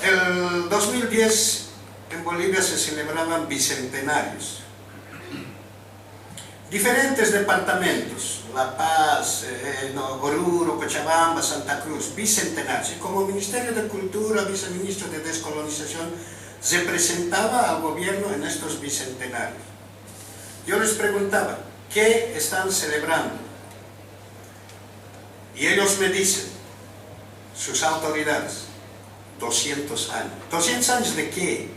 El 2010 en Bolivia se celebraban bicentenarios. Diferentes departamentos, La Paz, Oruro, Cochabamba, Santa Cruz, bicentenarios. Y como Ministerio de Cultura, Viceministro de Descolonización, se presentaba al gobierno en estos bicentenarios. Yo les preguntaba, ¿qué están celebrando? Y ellos me dicen, sus autoridades, 200 años. ¿200 años de qué?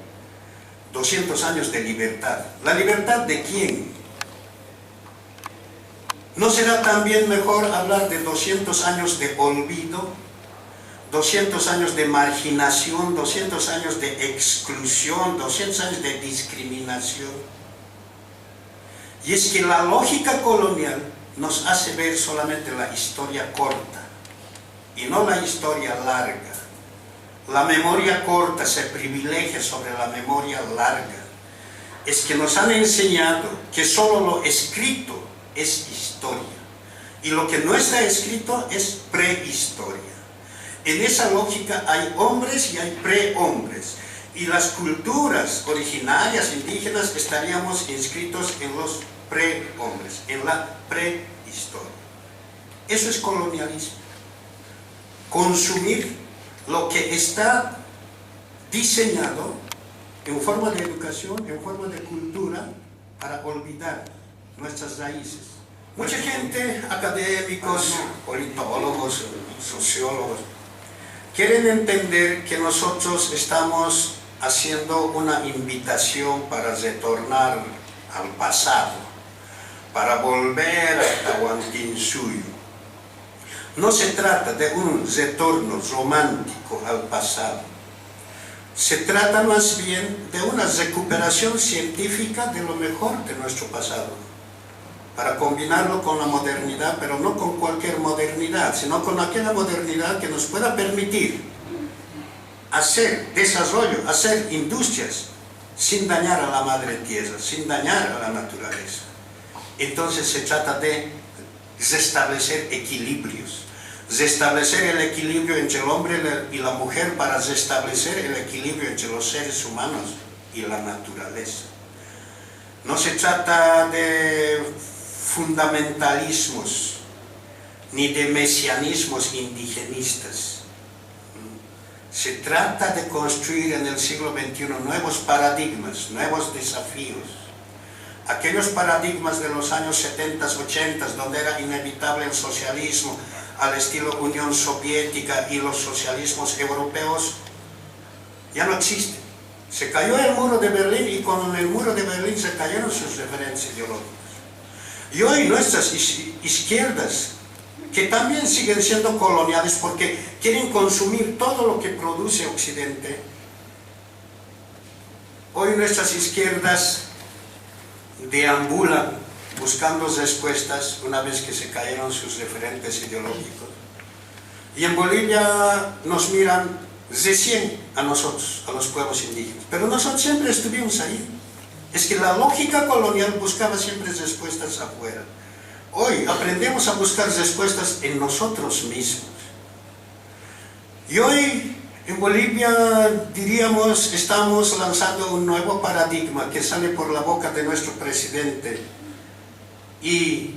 200 años de libertad. ¿La libertad de quién? ¿No será también mejor hablar de 200 años de olvido? 200 años de marginación, 200 años de exclusión, 200 años de discriminación. Y es que la lógica colonial nos hace ver solamente la historia corta y no la historia larga. La memoria corta se privilegia sobre la memoria larga. Es que nos han enseñado que solo lo escrito es historia y lo que no está escrito es prehistoria. En esa lógica hay hombres y hay prehombres, y las culturas originarias indígenas estaríamos inscritos en los prehombres, en la prehistoria. Eso es colonialismo. Consumir lo que está diseñado en forma de educación, en forma de cultura, para olvidar nuestras raíces. Mucha gente, académicos, politólogos, sociólogos, quieren entender que nosotros estamos haciendo una invitación para retornar al pasado, para volver a Tahuantinsuyo. No se trata de un retorno romántico al pasado. Se trata más bien de una recuperación científica de lo mejor de nuestro pasado, para combinarlo con la modernidad, pero no con cualquier modernidad, sino con aquella modernidad que nos pueda permitir hacer desarrollo, hacer industrias, sin dañar a la madre tierra, sin dañar a la naturaleza. Entonces se trata de restablecer equilibrios, restablecer el equilibrio entre el hombre y la mujer para restablecer el equilibrio entre los seres humanos y la naturaleza. No se trata de fundamentalismos ni de mesianismos indigenistas. Se trata de construir en el siglo XXI nuevos paradigmas, nuevos desafíos. Aquellos paradigmas de los años 70, 80, donde era inevitable el socialismo al estilo Unión Soviética y los socialismos europeos, ya no existen. Se cayó el muro de Berlín y con el muro de Berlín se cayeron sus referencias ideológicas. Y hoy nuestras izquierdas, que también siguen siendo coloniales porque quieren consumir todo lo que produce Occidente, hoy nuestras izquierdas deambulan buscando respuestas una vez que se cayeron sus referentes ideológicos. Y en Bolivia nos miran recién a nosotros, a los pueblos indígenas, pero nosotros siempre estuvimos ahí. Es que la lógica colonial buscaba siempre respuestas afuera. Hoy aprendemos a buscar respuestas en nosotros mismos. Y hoy en Bolivia, diríamos, estamos lanzando un nuevo paradigma que sale por la boca de nuestro presidente y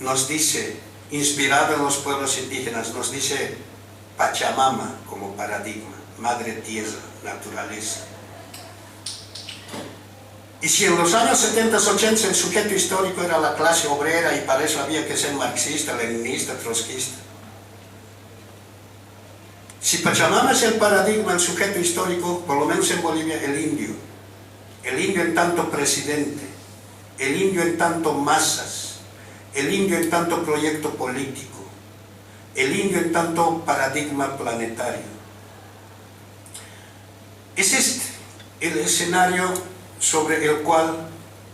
nos dice, inspirado en los pueblos indígenas, nos dice Pachamama como paradigma, madre tierra, naturaleza. Y si en los años 70, 80 el sujeto histórico era la clase obrera y para eso había que ser marxista, leninista, trotskista, si Pachamama es el paradigma, el sujeto histórico, por lo menos en Bolivia, el indio en tanto presidente, el indio en tanto masas, el indio en tanto proyecto político, el indio en tanto paradigma planetario. Es este el escenario sobre el cual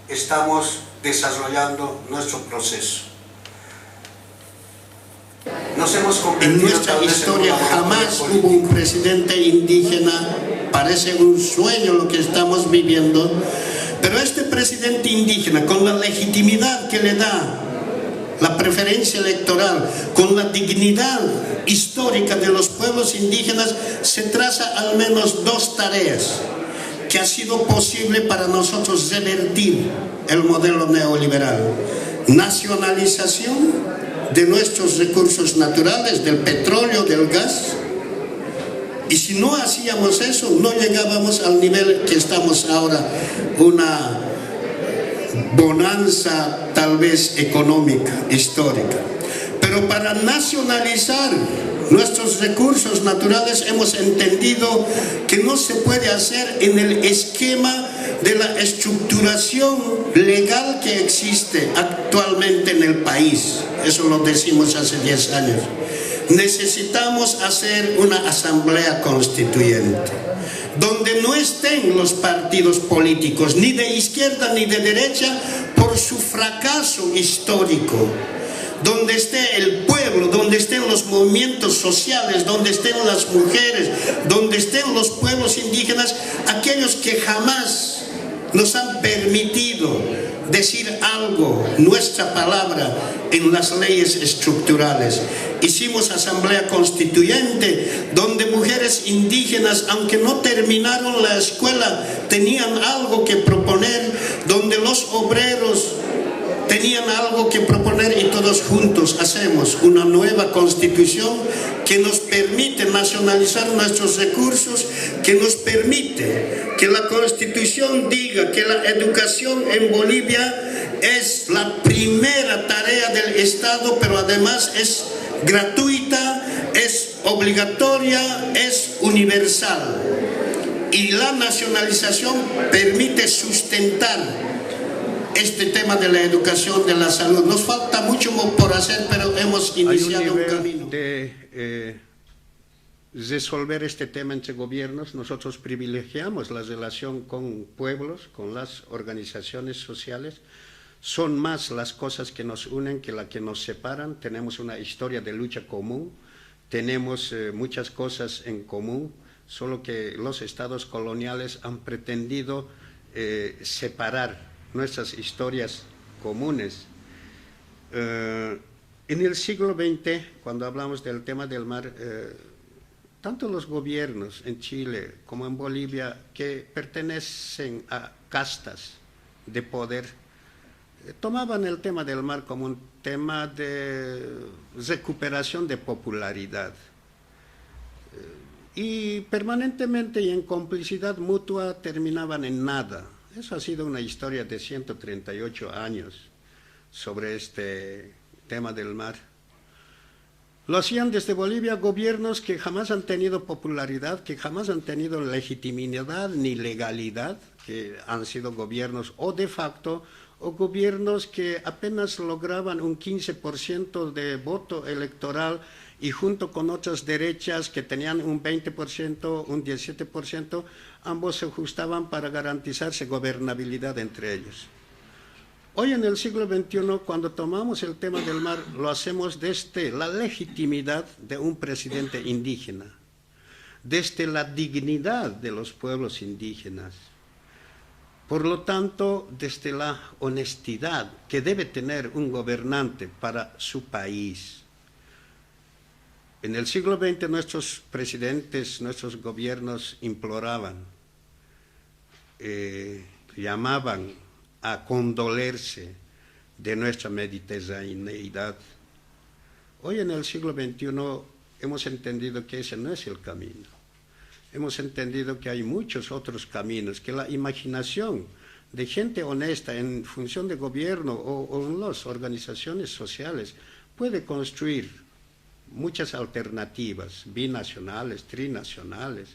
estamos desarrollando nuestro proceso. Nos hemos convertido en nuestra historia jamás hubo un presidente indígena, parece un sueño lo que estamos viviendo, pero este presidente indígena, con la legitimidad que le da la preferencia electoral, con la dignidad histórica de los pueblos indígenas, se traza al menos dos tareas que ha sido posible para nosotros revertir el modelo neoliberal: nacionalización de nuestros recursos naturales, del petróleo, del gas, y si no hacíamos eso, no llegábamos al nivel que estamos ahora, una bonanza tal vez económica, histórica. Pero para nacionalizar nuestros recursos naturales hemos entendido que no se puede hacer en el esquema de la estructuración legal que existe actualmente en el país. Eso lo decimos hace 10 años. Necesitamos hacer una asamblea constituyente, donde no estén los partidos políticos, ni de izquierda ni de derecha, por su fracaso histórico, donde esté el pueblo, donde estén los movimientos sociales, donde estén las mujeres, donde estén los pueblos indígenas, aquellos que jamás nos han permitido decir algo, nuestra palabra, en las leyes estructurales. Hicimos asamblea constituyente, donde mujeres indígenas, aunque no terminaron la escuela, tenían algo que proponer, donde los obreros tenían algo que proponer, y todos juntos hacemos una nueva constitución que nos permite nacionalizar nuestros recursos, que nos permite que la constitución diga que la educación en Bolivia es la primera tarea del Estado, pero además es gratuita, es obligatoria, es universal. Y la nacionalización permite sustentar este tema de la educación, de la salud. Nos falta mucho por hacer, pero hemos iniciado un camino. De resolver este tema entre gobiernos, nosotros privilegiamos la relación con pueblos, con las organizaciones sociales. Son más las cosas que nos unen que las que nos separan. Tenemos una historia de lucha común, tenemos muchas cosas en común, solo que los estados coloniales han pretendido separar nuestras historias comunes. En el siglo XX, cuando hablamos del tema del mar, tanto los gobiernos en Chile como en Bolivia, que pertenecen a castas de poder, tomaban el tema del mar como un tema de recuperación de popularidad. Y permanentemente y en complicidad mutua terminaban en nada. Eso ha sido una historia de 138 años sobre este tema del mar. Lo hacían desde Bolivia gobiernos que jamás han tenido popularidad, que jamás han tenido legitimidad ni legalidad, que han sido gobiernos o de facto o gobiernos que apenas lograban un 15% de voto electoral, y junto con otras derechas que tenían un 20%, un 17%, ambos se ajustaban para garantizarse gobernabilidad entre ellos. Hoy en el siglo XXI, cuando tomamos el tema del mar, lo hacemos desde la legitimidad de un presidente indígena, desde la dignidad de los pueblos indígenas. Por lo tanto, desde la honestidad que debe tener un gobernante para su país. En el siglo XX nuestros presidentes, nuestros gobiernos imploraban, llamaban a condolerse de nuestra mediterraneidad. Hoy en el siglo XXI hemos entendido que ese no es el camino. Hemos entendido que hay muchos otros caminos, que la imaginación de gente honesta en función de gobierno o en las organizaciones sociales puede construir muchas alternativas, binacionales, trinacionales,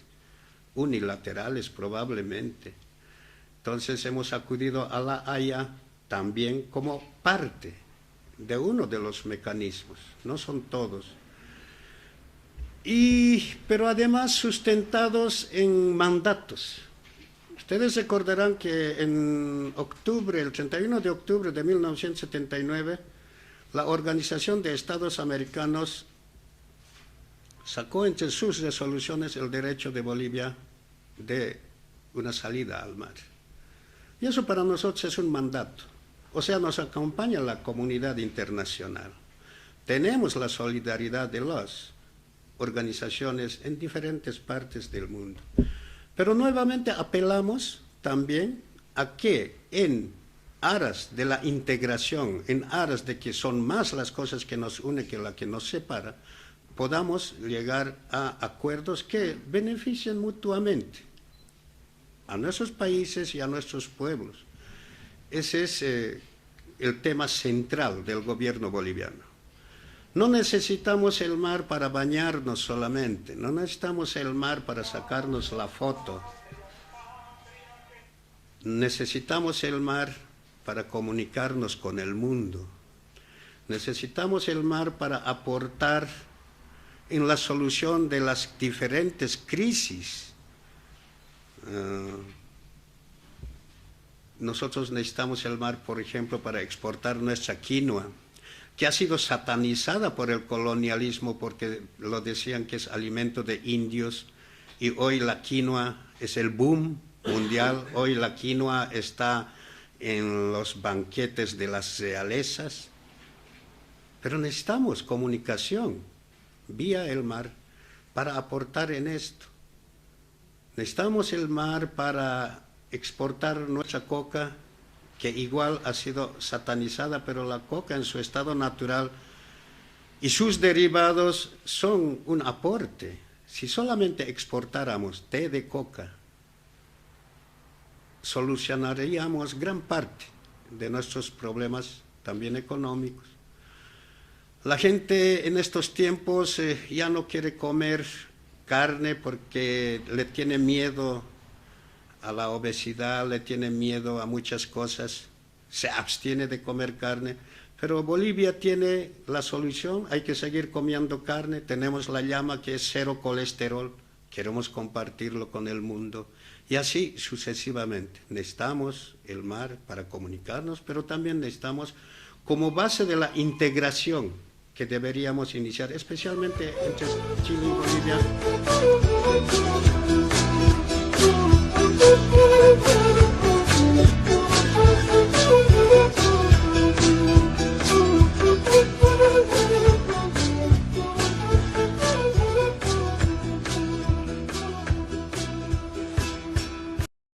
unilaterales probablemente. Entonces hemos acudido a la Haya también como parte de uno de los mecanismos, no son todos. Pero además sustentados en mandatos Ustedes recordarán que en octubre, el 31 de octubre de 1979, la Organización de Estados Americanos sacó entre sus resoluciones el derecho de Bolivia de una salida al mar. Y eso para nosotros es un mandato. O sea, nos acompaña la comunidad internacional. Tenemos la solidaridad de las organizaciones en diferentes partes del mundo. Pero nuevamente apelamos también a que en aras de la integración, en aras de que son más las cosas que nos unen que las que nos separa, podamos llegar a acuerdos que beneficien mutuamente a nuestros países y a nuestros pueblos. Ese es el tema central del gobierno boliviano. No necesitamos el mar para bañarnos solamente, no necesitamos el mar para sacarnos la foto. Necesitamos el mar para comunicarnos con el mundo. Necesitamos el mar para aportar en la solución de las diferentes crisis. Nosotros necesitamos el mar, por ejemplo, para exportar nuestra quinoa, que ha sido satanizada por el colonialismo porque lo decían que es alimento de indios, y hoy la quinoa es el boom mundial. Hoy la quinoa está en los banquetes de las realezas, pero necesitamos comunicación vía el mar para aportar en esto. Necesitamos el mar para exportar nuestra coca, que igual ha sido satanizada, pero la coca en su estado natural y sus derivados son un aporte. Si solamente exportáramos té de coca, solucionaríamos gran parte de nuestros problemas también económicos. La gente en estos tiempos ya no quiere comer carne porque le tiene miedo a la obesidad, le tiene miedo a muchas cosas, se abstiene de comer carne, pero Bolivia tiene la solución. Hay que seguir comiendo carne, tenemos la llama que es cero colesterol, queremos compartirlo con el mundo, y así sucesivamente. Necesitamos el mar para comunicarnos, pero también necesitamos, como base de la integración que deberíamos iniciar, especialmente entre Chile y Bolivia,